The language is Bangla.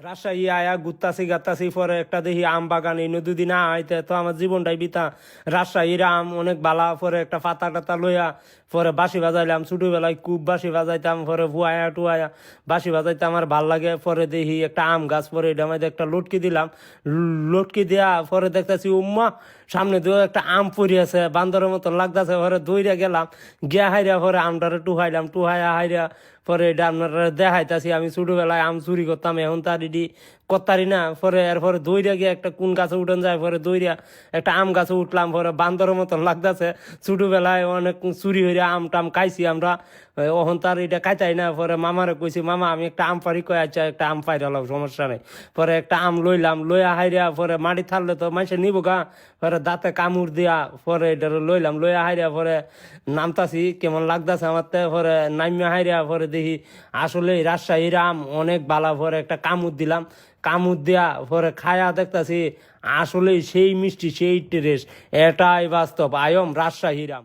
রাজশাহী আয়া ঘুরতাছি গাত্তাছি পরে একটা দেখি আম বাগান এই দুদিন আইতে তো আমার জীবনটাই বিতা। রাজশাহীর আম অনেক বালা, পরে একটা পাতা টাতা লইয়া পরে বাঁশি বাজাইলাম। ছোটবেলায় খুব বাঁশি বাজাইতাম, পরে ভুয়ায়া টুয়ায়া বাঁশি বাজাইতে আমার ভাল লাগে। পরে দেখি একটা আম গাছ, পরে এটা মধ্যে একটা লটকি দিলাম। লটকি দেয়া পরে দেখতেছি উম্মা সামনে দিয়ে একটা আম পড়ে আছে, বান্দরের মতন লাগতেছে। পরে দৌড়ে গেলাম, গিয়া হাইরা পরে আমটারে টুহাইলাম, টুহাইয়া হাইরা পরে এটা আপনারা দেখাইতাছি। আমি ছোটবেলায় আম চুরি করতাম, এখন তার ইডি করতারি না। পরে এরপরে দৌড়িয়া গিয়ে একটা কোন গাছে উঠন যায়, পরে দৌড়িয়া একটা আম গাছে উঠলাম। পরে বান্দরের মতন লাগতেছে। ছোটবেলায় অনেক চুরি হইয়া আম টাম খাইছি আমরা, ওহন তার এটা খাইতাই না। পরে মামারে কইছি, মামা আমি একটা আম পারি, কয়ে আচ্ছা একটা আম পাইরালাম, সমস্যা নেই। পরে একটা আম লইলাম, লইয়া হাইরা পরে মাটি থাকলে তো মানুষে নিব গা, পরে দাঁতে কামড় দিয়া পরে এটা লইলাম, লইয়া হাইরা পরে নামতাছি কেমন লাগতেছে আমার তে। পরে নামিয়া হাইরা পরে দেখি আসলে রাজশাহীর আম অনেক বালা। পরে একটা কামড় দিলাম, কামড় দিয়া পরে খায়া দেখতাছি আসলে সেই মিষ্টি, সেই টেরেস। এটাই বাস্তব আয়ম রাজশাহীর আম।